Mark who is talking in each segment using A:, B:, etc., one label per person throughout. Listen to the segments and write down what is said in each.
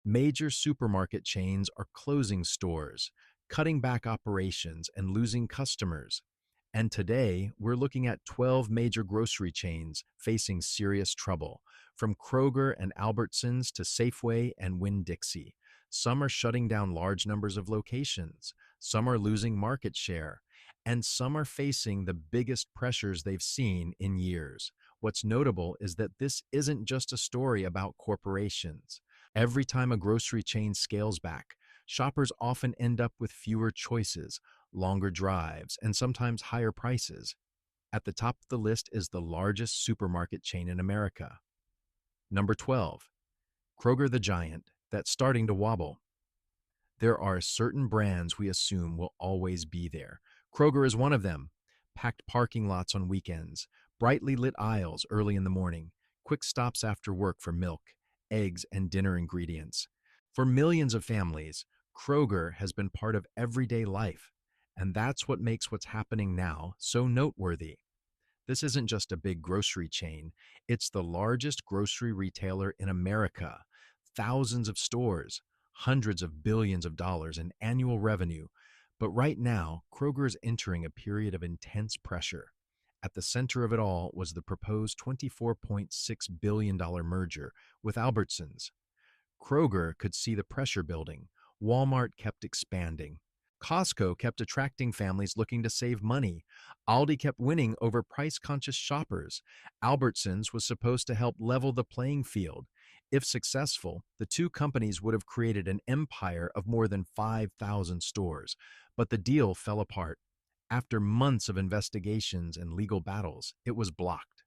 A: Major supermarket chains are closing stores, cutting back operations, and losing customers. And today, we're looking at 12 major grocery chains facing serious trouble, from Kroger and Albertsons to Safeway and Winn-Dixie. Some are shutting down large numbers of locations, some are losing market share, and some are facing the biggest pressures they've seen in years. What's notable is that this isn't just a story about corporations. Every time a grocery chain scales back, shoppers often end up with fewer choices, longer drives, and sometimes higher prices. At the top of the list is the largest supermarket chain in America. Number 12, Kroger the Giant, that's starting to wobble. There are certain brands we assume will always be there. Kroger is one of them. Packed parking lots on weekends, brightly lit aisles early in the morning, quick stops after work for milk, eggs, and dinner ingredients. For millions of families, Kroger has been part of everyday life, and that's what makes what's happening now so noteworthy. This isn't just a big grocery chain, it's the largest grocery retailer in America. Thousands of stores, hundreds of billions of dollars in annual revenue. But right now, Kroger is entering a period of intense pressure. At the center of it all was the proposed $24.6 billion merger with Albertsons. Kroger could see the pressure building. Walmart kept expanding. Costco kept attracting families looking to save money. Aldi kept winning over price-conscious shoppers. Albertsons was supposed to help level the playing field. If successful, the two companies would have created an empire of more than 5,000 stores. But the deal fell apart. After months of investigations and legal battles, it was blocked.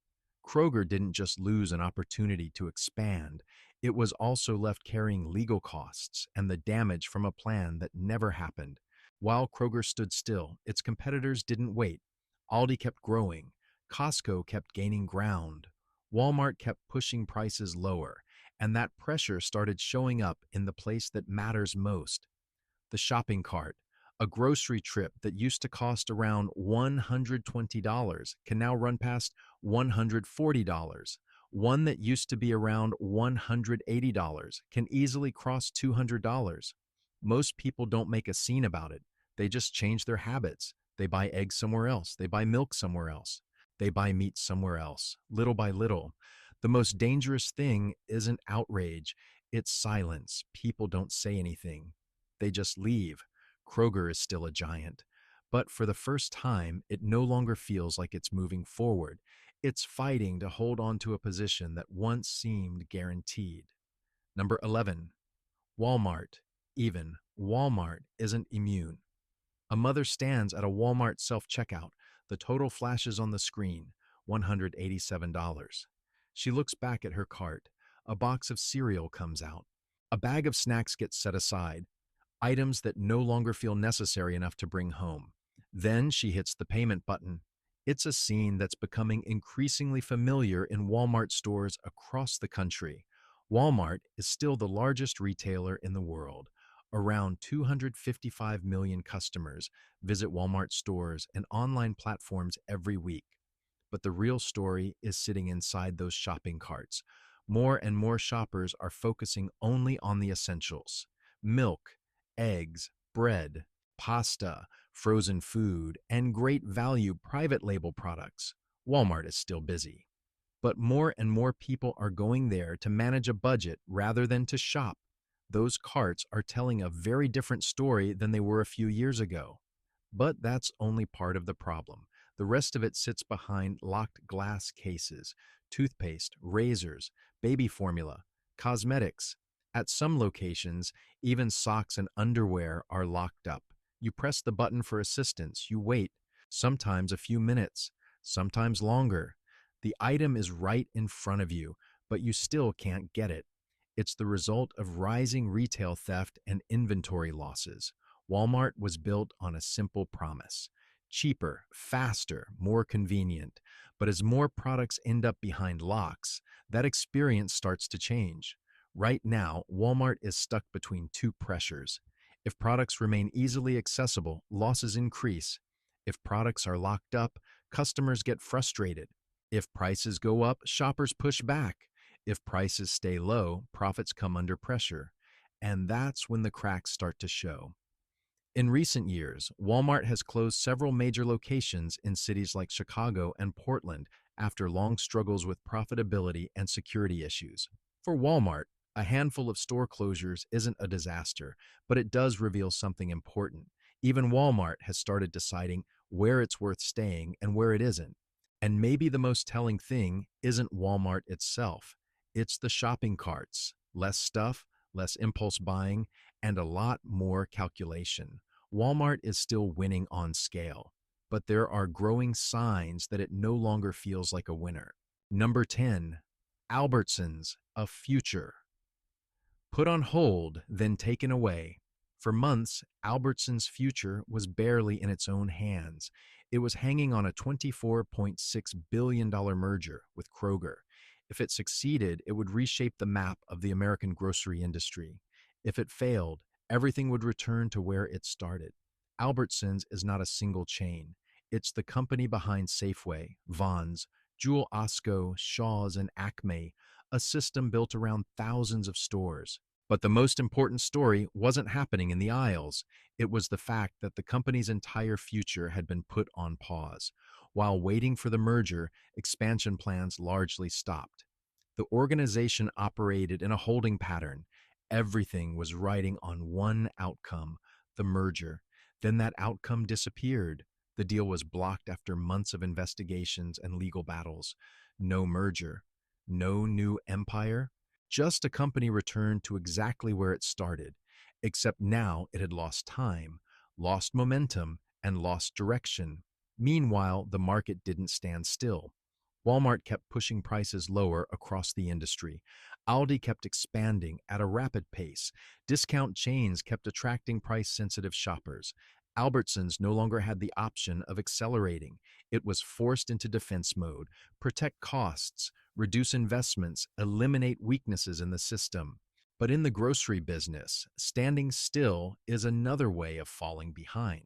A: Kroger didn't just lose an opportunity to expand, it was also left carrying legal costs and the damage from a plan that never happened. While Kroger stood still, its competitors didn't wait. Aldi kept growing, Costco kept gaining ground, Walmart kept pushing prices lower, and that pressure started showing up in the place that matters most: the shopping cart. A grocery trip that used to cost around $120 can now run past $140. One that used to be around $180 can easily cross $200. Most people don't make a scene about it. They just change their habits. They buy eggs somewhere else. They buy milk somewhere else. They buy meat somewhere else, little by little. The most dangerous thing isn't outrage, it's silence. People don't say anything. They just leave. Kroger is still a giant, but for the first time, it no longer feels like it's moving forward. It's fighting to hold on to a position that once seemed guaranteed. Number 11, Walmart. Even Walmart isn't immune. A mother stands at a Walmart self-checkout. The total flashes on the screen, $187. She looks back at her cart. A box of cereal comes out. A bag of snacks gets set aside, items that no longer feel necessary enough to bring home. Then she hits the payment button. It's a scene that's becoming increasingly familiar in Walmart stores across the country. Walmart is still the largest retailer in the world. Around 255 million customers visit Walmart stores and online platforms every week. But the real story is sitting inside those shopping carts. More and more shoppers are focusing only on the essentials: milk, eggs, bread, pasta, frozen food, and great value private label products. Walmart is still busy. But more and more people are going there to manage a budget rather than to shop. Those carts are telling a very different story than they were a few years ago. But that's only part of the problem. The rest of it sits behind locked glass cases: toothpaste, razors, baby formula, cosmetics. At some locations, even socks and underwear are locked up. You press the button for assistance, you wait, sometimes a few minutes, sometimes longer. The item is right in front of you, but you still can't get it. It's the result of rising retail theft and inventory losses. Walmart was built on a simple promise: cheaper, faster, more convenient. But as more products end up behind locks, that experience starts to change. Right now, Walmart is stuck between two pressures. If products remain easily accessible, losses increase. If products are locked up, customers get frustrated. If prices go up, shoppers push back. If prices stay low, profits come under pressure. And that's when the cracks start to show. In recent years, Walmart has closed several major locations in cities like Chicago and Portland after long struggles with profitability and security issues. For Walmart, a handful of store closures isn't a disaster, but it does reveal something important. Even Walmart has started deciding where it's worth staying and where it isn't. And maybe the most telling thing isn't Walmart itself, it's the shopping carts. Less stuff, less impulse buying, and a lot more calculation. Walmart is still winning on scale, but there are growing signs that it no longer feels like a winner. Number 10, Albertsons, a future. Put on hold, then taken away. For months, Albertsons' future was barely in its own hands. It was hanging on a $24.6 billion merger with Kroger. If it succeeded, it would reshape the map of the American grocery industry. If it failed, everything would return to where it started. Albertsons is not a single chain. It's the company behind Safeway, Vons, Jewel Osco, Shaw's, and Acme, a system built around thousands of stores. But the most important story wasn't happening in the aisles. It was the fact that the company's entire future had been put on pause. While waiting for the merger, expansion plans largely stopped. The organization operated in a holding pattern. Everything was riding on one outcome, the merger. Then that outcome disappeared. The deal was blocked after months of investigations and legal battles. No merger, no new empire, just a company returned to exactly where it started, except now it had lost time, lost momentum, and lost direction. Meanwhile, the market didn't stand still. Walmart kept pushing prices lower across the industry. Aldi kept expanding at a rapid pace. Discount chains kept attracting price-sensitive shoppers. Albertsons no longer had the option of accelerating. It was forced into defense mode, protect costs, reduce investments, eliminate weaknesses in the system. But in the grocery business, standing still is another way of falling behind.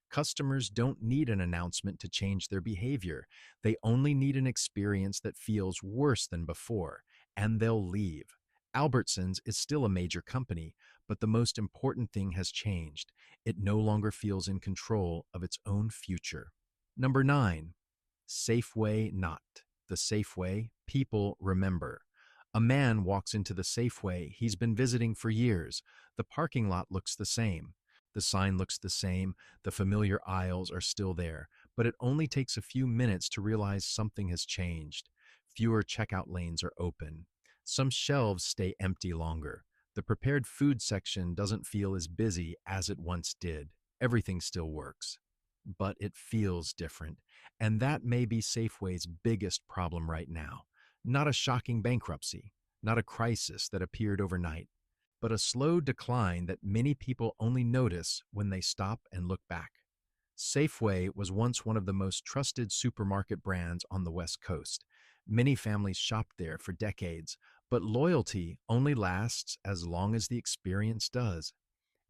A: Customers don't need an announcement to change their behavior. They only need an experience that feels worse than before, and they'll leave. Albertsons is still a major company, but the most important thing has changed. It no longer feels in control of its own future. Number 9, Safeway not. The Safeway people remember. A man walks into the Safeway he's been visiting for years. The parking lot looks the same. The sign looks the same. The familiar aisles are still there. But it only takes a few minutes to realize something has changed. Fewer checkout lanes are open. Some shelves stay empty longer. The prepared food section doesn't feel as busy as it once did. Everything still works, but it feels different. And that may be Safeway's biggest problem right now. Not a shocking bankruptcy, not a crisis that appeared overnight, but a slow decline that many people only notice when they stop and look back. Safeway was once one of the most trusted supermarket brands on the West Coast. Many families shopped there for decades, but loyalty only lasts as long as the experience does.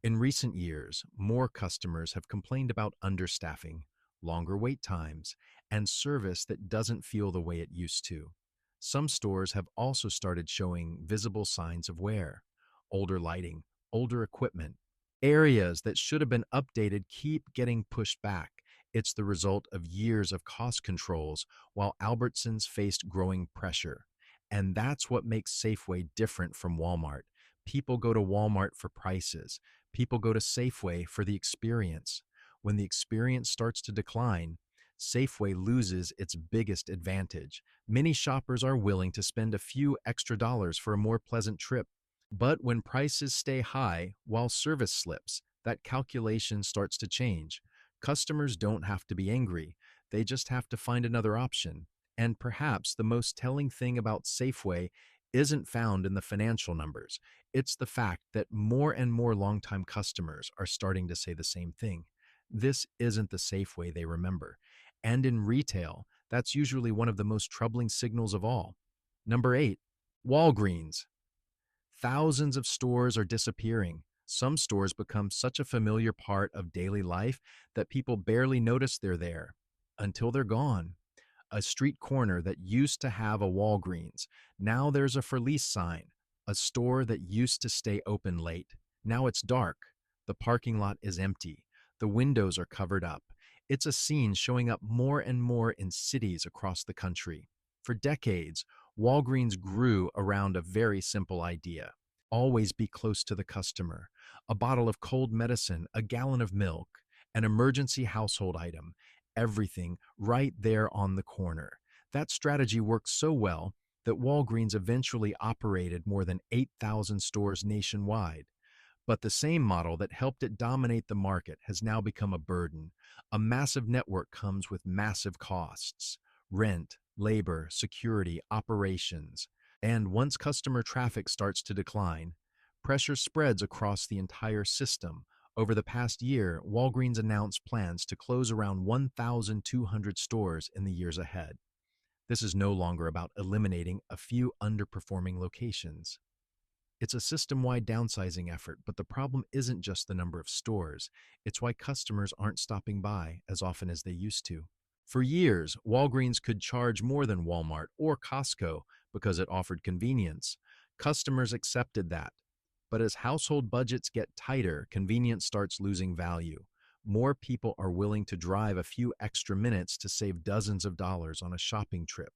A: In recent years, more customers have complained about understaffing, longer wait times, and service that doesn't feel the way it used to. Some stores have also started showing visible signs of wear, older lighting, older equipment. Areas that should have been updated keep getting pushed back. It's the result of years of cost controls while Albertsons faced growing pressure. And that's what makes Safeway different from Walmart. People go to Walmart for prices. People go to Safeway for the experience. When the experience starts to decline, Safeway loses its biggest advantage. Many shoppers are willing to spend a few extra dollars for a more pleasant trip. But when prices stay high while service slips, that calculation starts to change. Customers don't have to be angry. They just have to find another option. And perhaps the most telling thing about Safeway isn't found in the financial numbers. It's the fact that more and more longtime customers are starting to say the same thing. This isn't the Safeway they remember. And in retail, that's usually one of the most troubling signals of all. Number 8, Walgreens. Thousands of stores are disappearing. Some stores become such a familiar part of daily life that people barely notice they're there until they're gone. A street corner that used to have a Walgreens, now there's a for lease sign. A store that used to stay open late, Now it's dark. The parking lot is empty. The windows are covered up. It's a scene showing up more and more in cities across the country. For decades, Walgreens grew around a very simple idea: always be close to the customer. A bottle of cold medicine, a gallon of milk, an emergency household item, everything right there on the corner. That strategy worked so well that Walgreens eventually operated more than 8,000 stores nationwide. But the same model that helped it dominate the market has now become a burden. A massive network comes with massive costs: rent, labor, security, operations. And once customer traffic starts to decline, pressure spreads across the entire system. Over the past year, Walgreens announced plans to close around 1,200 stores in the years ahead. This is no longer about eliminating a few underperforming locations. It's a system-wide downsizing effort, but the problem isn't just the number of stores. It's why customers aren't stopping by as often as they used to. For years, Walgreens could charge more than Walmart or Costco because it offered convenience. Customers accepted that. But as household budgets get tighter, convenience starts losing value. More people are willing to drive a few extra minutes to save dozens of dollars on a shopping trip.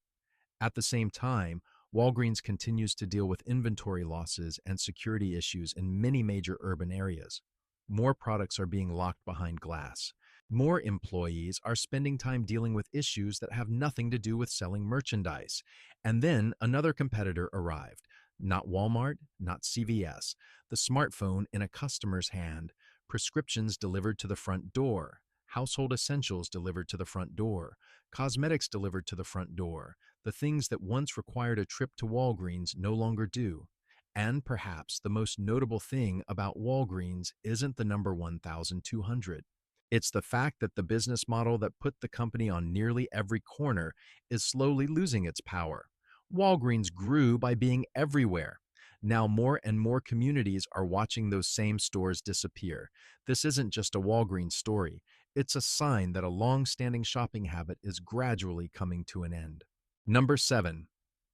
A: At the same time, Walgreens continues to deal with inventory losses and security issues in many major urban areas. More products are being locked behind glass. More employees are spending time dealing with issues that have nothing to do with selling merchandise. And then another competitor arrived. Not Walmart, not CVS. The smartphone in a customer's hand, prescriptions delivered to the front door, household essentials delivered to the front door, cosmetics delivered to the front door. The things that once required a trip to Walgreens no longer do. And perhaps the most notable thing about Walgreens isn't the number 1,200. It's the fact that the business model that put the company on nearly every corner is slowly losing its power. Walgreens grew by being everywhere. Now more and more communities are watching those same stores disappear. This isn't just a Walgreens story. It's a sign that a long-standing shopping habit is gradually coming to an end. Number 7.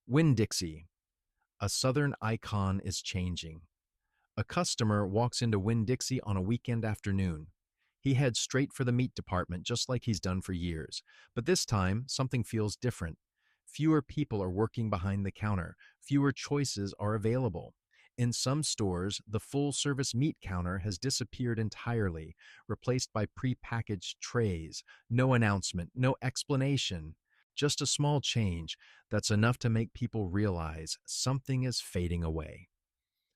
A: Winn-Dixie. A Southern icon is changing. A customer walks into Winn-Dixie on a weekend afternoon. He heads straight for the meat department just like he's done for years. But this time, something feels different. Fewer people are working behind the counter. Fewer choices are available. In some stores, the full-service meat counter has disappeared entirely, replaced by pre-packaged trays. No announcement, no explanation. Just a small change that's enough to make people realize something is fading away.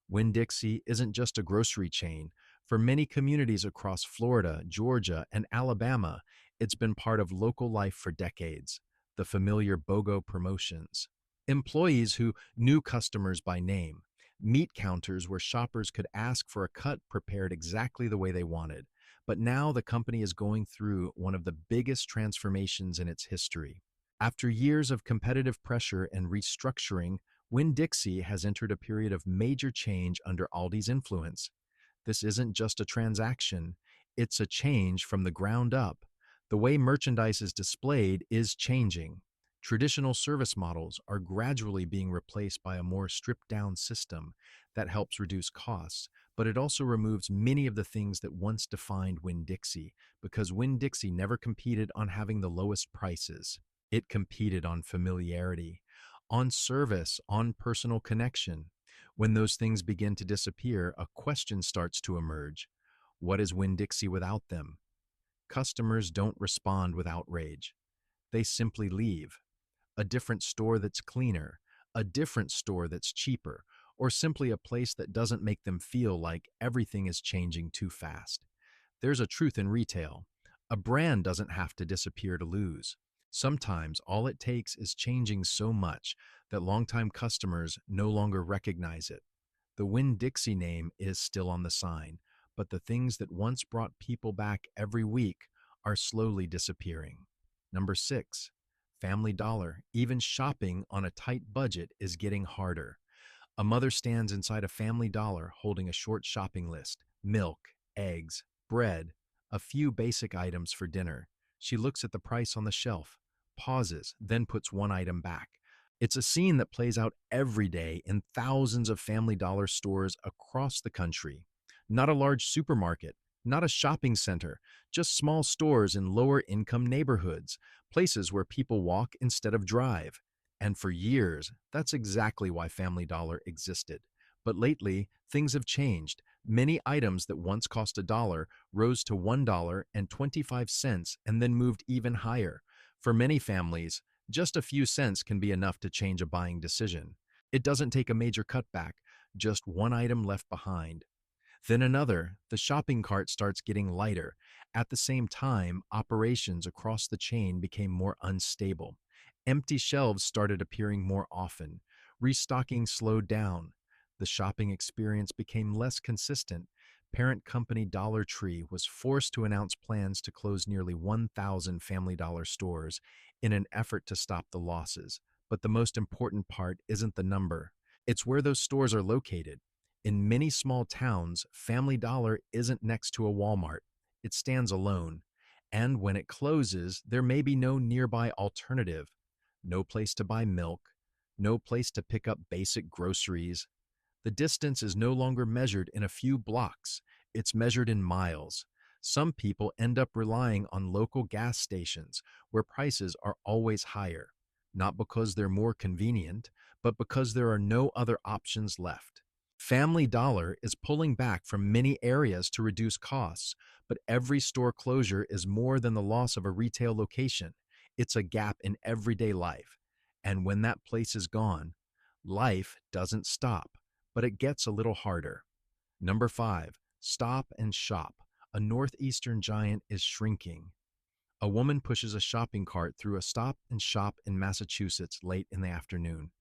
A: Winn-Dixie isn't just a grocery chain. For many communities across Florida, Georgia, and Alabama, it's been part of local life for decades. The familiar BOGO promotions. Employees who knew customers by name. Meat counters where shoppers could ask for a cut prepared exactly the way they wanted. But now the company is going through one of the biggest transformations in its history. After years of competitive pressure and restructuring, Winn-Dixie has entered a period of major change under Aldi's influence. This isn't just a transaction, it's a change from the ground up. The way merchandise is displayed is changing. Traditional service models are gradually being replaced by a more stripped-down system that helps reduce costs, but it also removes many of the things that once defined Winn-Dixie, because Winn-Dixie never competed on having the lowest prices. It competed on familiarity, on service, on personal connection. When those things begin to disappear, a question starts to emerge. What is Winn-Dixie without them? Customers don't respond with outrage. They simply leave. A different store that's cleaner, a different store that's cheaper, or simply a place that doesn't make them feel like everything is changing too fast. There's a truth in retail. A brand doesn't have to disappear to lose. Sometimes all it takes is changing so much that longtime customers no longer recognize it. The Winn-Dixie name is still on the sign, but the things that once brought people back every week are slowly disappearing. Number 6, Family Dollar. Even shopping on a tight budget is getting harder. A mother stands inside a Family Dollar holding a short shopping list: milk, eggs, bread, a few basic items for dinner. She looks at the price on the shelf, pauses, then puts one item back. It's a scene that plays out every day in thousands of Family Dollar stores across the country. Not a large supermarket, not a shopping center, just small stores in lower income neighborhoods, places where people walk instead of drive. And for years, that's exactly why Family Dollar existed. But lately, things have changed. Many items that once cost a dollar rose to $1.25 and then moved even higher. For many families, just a few cents can be enough to change a buying decision. It doesn't take a major cutback, just one item left behind. Then another, the shopping cart starts getting lighter. At the same time, operations across the chain became more unstable. Empty shelves started appearing more often. Restocking slowed down. The shopping experience became less consistent. Parent company Dollar Tree was forced to announce plans to close nearly 1,000 Family Dollar stores in an effort to stop the losses. But the most important part isn't the number, it's where those stores are located. In many small towns, Family Dollar isn't next to a Walmart. It stands alone. And when it closes, there may be no nearby alternative. No place to buy milk, no place to pick up basic groceries. The distance is no longer measured in a few blocks, it's measured in miles. Some people end up relying on local gas stations where prices are always higher, not because they're more convenient, but because there are no other options left. Family Dollar is pulling back from many areas to reduce costs, but every store closure is more than the loss of a retail location. It's a gap in everyday life. And when that place is gone, life doesn't stop, but it gets a little harder. Number 5, Stop and Shop. A northeastern giant is shrinking. A woman pushes a shopping cart through a Stop and Shop in Massachusetts late in the afternoon.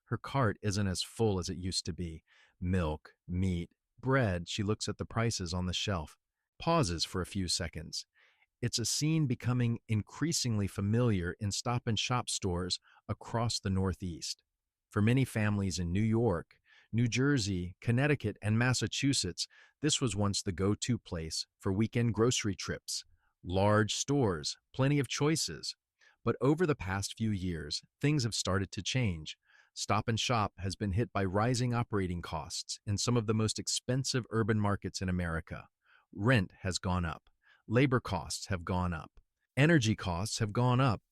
A: Her cart isn't as full as it used to be. Milk, meat, bread. She looks at the prices on the shelf, pauses for a few seconds. It's a scene becoming increasingly familiar in Stop and Shop stores across the Northeast. For many families in New York, New Jersey, Connecticut, and Massachusetts, this was once the go-to place for weekend grocery trips. Large stores, plenty of choices. But over the past few years, things have started to change. Stop and Shop has been hit by rising operating costs in some of the most expensive urban markets in America. Rent has gone up. Labor costs have gone up. Energy costs have gone up.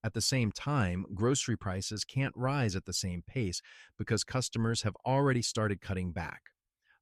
A: At the same time, grocery prices can't rise at the same pace because customers have already started cutting back.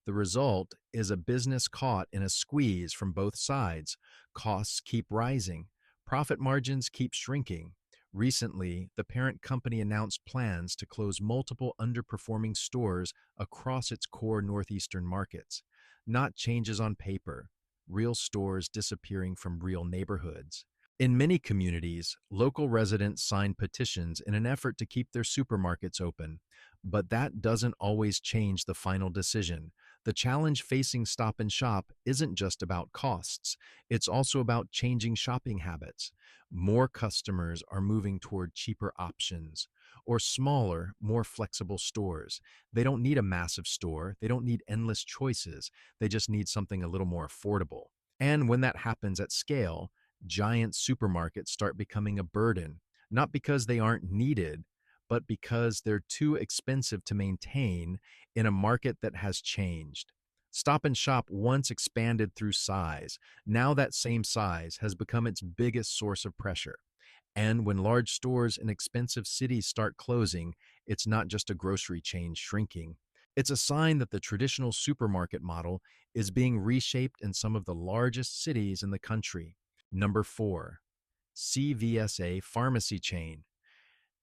A: The result is a business caught in a squeeze from both sides. Costs keep rising. Profit margins keep shrinking. Recently, the parent company announced plans to close multiple underperforming stores across its core northeastern markets. Not changes on paper, real stores disappearing from real neighborhoods. In many communities, local residents sign petitions in an effort to keep their supermarkets open, but that doesn't always change the final decision. The challenge facing Stop and Shop isn't just about costs, it's also about changing shopping habits. More customers are moving toward cheaper options or smaller, more flexible stores. They don't need a massive store, they don't need endless choices, they just need something a little more affordable. And when that happens at scale, giant supermarkets start becoming a burden, not because they aren't needed, but because they're too expensive to maintain in a market that has changed. Stop and Shop once expanded through size. Now that same size has become its biggest source of pressure. And when large stores in expensive cities start closing, it's not just a grocery chain shrinking. It's a sign that the traditional supermarket model is being reshaped in some of the largest cities in the country. Number 4, CVSA pharmacy chain.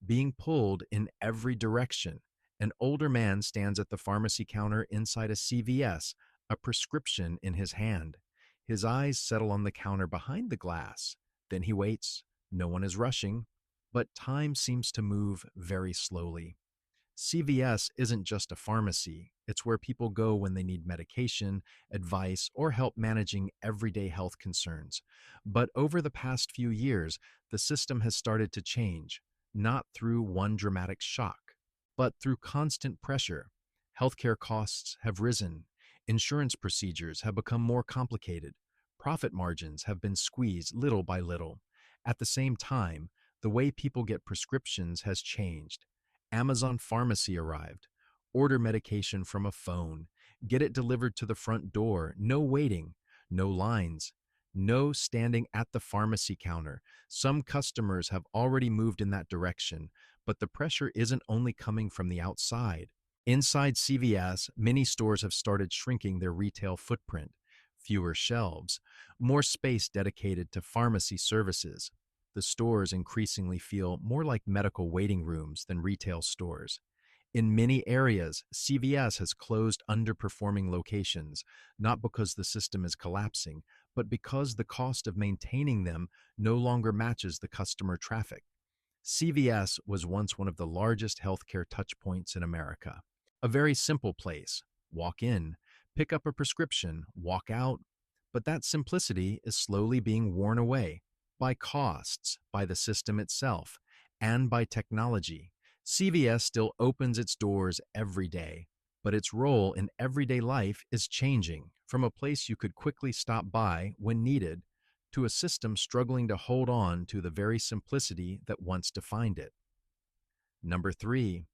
A: Being pulled in every direction. An older man stands at the pharmacy counter inside a CVS, a prescription in his hand. His eyes settle on the counter behind the glass. Then he waits. No one is rushing, but time seems to move very slowly. CVS isn't just a pharmacy, it's where people go when they need medication, advice, or help managing everyday health concerns. But over the past few years, the system has started to change, not through one dramatic shock, but through constant pressure. Healthcare costs have risen, insurance procedures have become more complicated, profit margins have been squeezed little by little. At the same time, the way people get prescriptions has changed. Amazon Pharmacy arrived. Order medication from a phone. Get it delivered to the front door. No waiting, no lines, no standing at the pharmacy counter. Some customers have already moved in that direction, but the pressure isn't only coming from the outside. Inside CVS, many stores have started shrinking their retail footprint. Fewer shelves, more space dedicated to pharmacy services. The stores increasingly feel more like medical waiting rooms than retail stores. In many areas, CVS has closed underperforming locations, not because the system is collapsing, but because the cost of maintaining them no longer matches the customer traffic. CVS was once one of the largest healthcare touchpoints in America. A very simple place. Walk in, pick up a prescription, walk out. But that simplicity is slowly being worn away by costs, by the system itself, and by technology. CVS still opens its doors every day, but its role in everyday life is changing from a place you could quickly stop by when needed to a system struggling to hold on to the very simplicity that once defined it. Number three,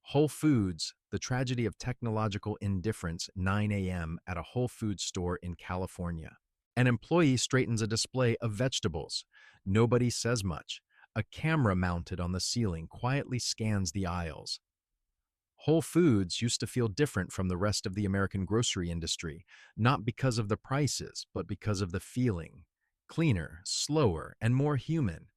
A: Whole Foods, the tragedy of technological indifference, 9 a.m. at a Whole Foods store in California. An employee straightens a display of vegetables. Nobody says much. A camera mounted on the ceiling quietly scans the aisles. Whole Foods used to feel different from the rest of the American grocery industry, not because of the prices, but because of the feeling. Cleaner, slower, and more human.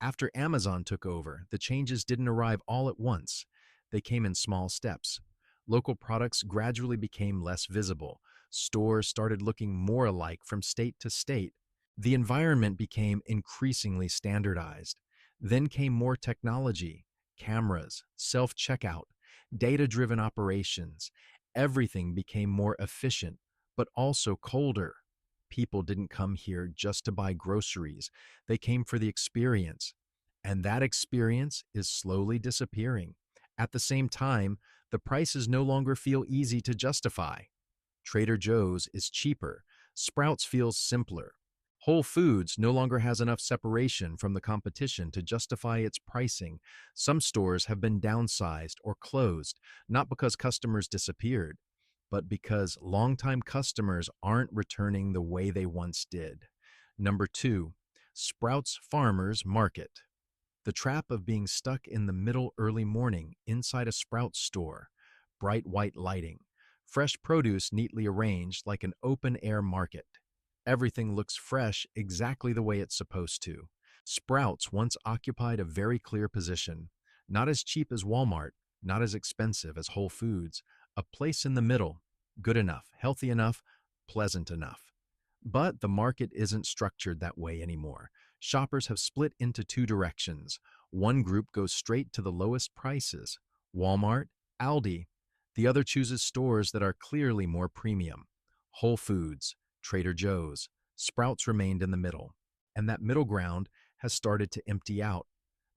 A: After Amazon took over, the changes didn't arrive all at once. They came in small steps. Local products gradually became less visible. Stores started looking more alike from state to state. The environment became increasingly standardized. Then came more technology, cameras, self-checkout, data-driven operations. Everything became more efficient, but also colder. People didn't come here just to buy groceries. They came for the experience. And that experience is slowly disappearing. At the same time, the prices no longer feel easy to justify. Trader Joe's is cheaper. Sprouts feels simpler. Whole Foods no longer has enough separation from the competition to justify its pricing. Some stores have been downsized or closed, not because customers disappeared, but because longtime customers aren't returning the way they once did. Number two, Sprouts Farmers Market. The trap of being stuck in the middle early morning inside a Sprouts store. Bright white lighting. Fresh produce neatly arranged like an open-air market. Everything looks fresh exactly the way it's supposed to. Sprouts once occupied a very clear position. Not as cheap as Walmart, not as expensive as Whole Foods. A place in the middle. Good enough, healthy enough, pleasant enough. But the market isn't structured that way anymore. Shoppers have split into two directions. One group goes straight to the lowest prices, Walmart, Aldi. The other chooses stores that are clearly more premium, Whole Foods, Trader Joe's. Sprouts remained in the middle, and that middle ground has started to empty out.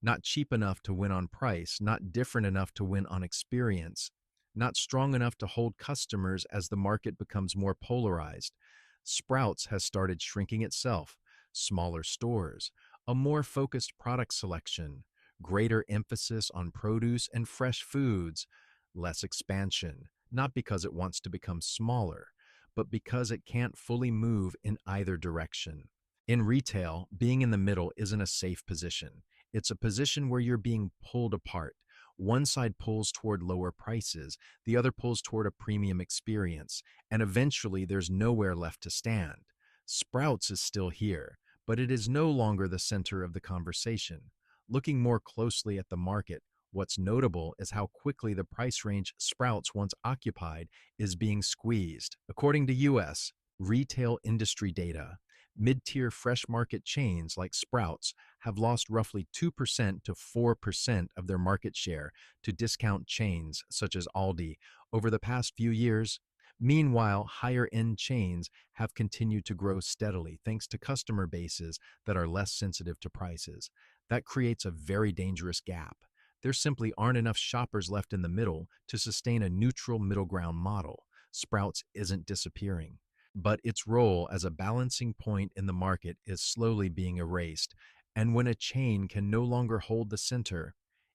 A: Not cheap enough to win on price, not different enough to win on experience, not strong enough to hold customers as the market becomes more polarized. Sprouts has started shrinking itself. Smaller stores, a more focused product selection, greater emphasis on produce and fresh foods, less expansion, not because it wants to become smaller, but because it can't fully move in either direction. In retail, being in the middle isn't a safe position. It's a position where you're being pulled apart. One side pulls toward lower prices, the other pulls toward a premium experience, and eventually there's nowhere left to stand. Sprouts is still here, but it is no longer the center of the conversation. Looking more closely at the market, what's notable is how quickly the price range Sprouts once occupied is being squeezed. According to U.S. retail industry data, mid-tier fresh market chains like Sprouts have lost roughly 2% to 4% of their market share to discount chains such as Aldi over the past few years. Meanwhile, higher-end chains have continued to grow steadily thanks to customer bases that are less sensitive to prices. That creates a very dangerous gap. There simply aren't enough shoppers left in the middle to sustain a neutral middle ground model. Sprouts isn't disappearing, but its role as a balancing point in the market is slowly being erased. And when a chain can no longer hold the center,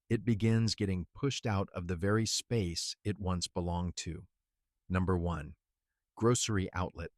A: it begins getting pushed out of the very space it once belonged to. Number 1. Grocery outlet,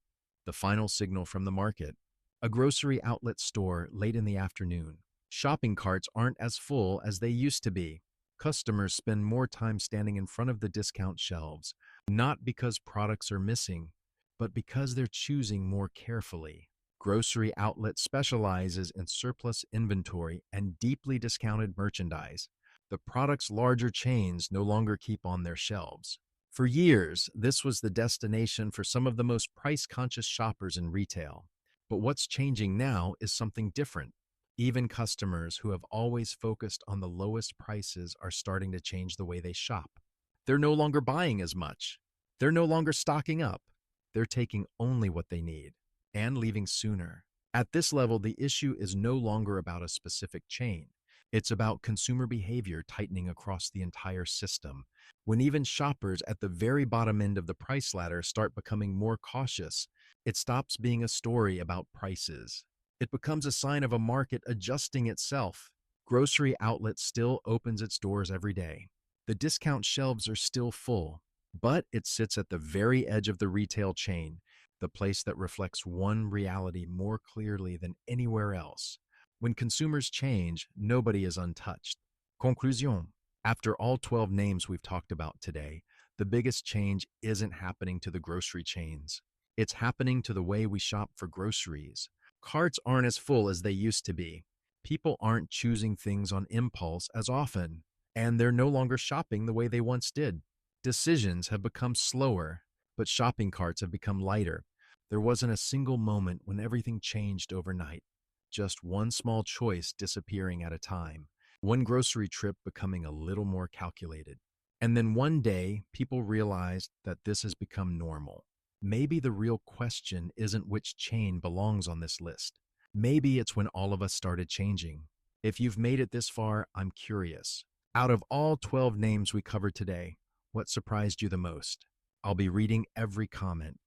A: the final signal from the market. A grocery outlet store late in the afternoon. Shopping carts aren't as full as they used to be. Customers spend more time standing in front of the discount shelves, not because products are missing, but because they're choosing more carefully. Grocery outlet specializes in surplus inventory and deeply discounted merchandise. The products larger chains no longer keep on their shelves. For years, this was the destination for some of the most price-conscious shoppers in retail. But what's changing now is something different. Even customers who have always focused on the lowest prices are starting to change the way they shop. They're no longer buying as much. They're no longer stocking up. They're taking only what they need and leaving sooner. At this level, the issue is no longer about a specific chain. It's about consumer behavior tightening across the entire system. When even shoppers at the very bottom end of the price ladder start becoming more cautious, it stops being a story about prices. It becomes a sign of a market adjusting itself. Grocery outlet still opens its doors every day. The discount shelves are still full, but it sits at the very edge of the retail chain, the place that reflects one reality more clearly than anywhere else. When consumers change, nobody is untouched. Conclusion. After all 12 names we've talked about today, the biggest change isn't happening to the grocery chains. It's happening to the way we shop for groceries. Carts aren't as full as they used to be. People aren't choosing things on impulse as often, and they're no longer shopping the way they once did. Decisions have become slower, but shopping carts have become lighter. There wasn't a single moment when everything changed overnight. Just one small choice disappearing at a time. One grocery trip becoming a little more calculated. And then one day, people realized that this has become normal. Maybe the real question isn't which chain belongs on this list. Maybe it's when all of us started changing. If you've made it this far, I'm curious. Out of all 12 names we covered today, what surprised you the most? I'll be reading every comment.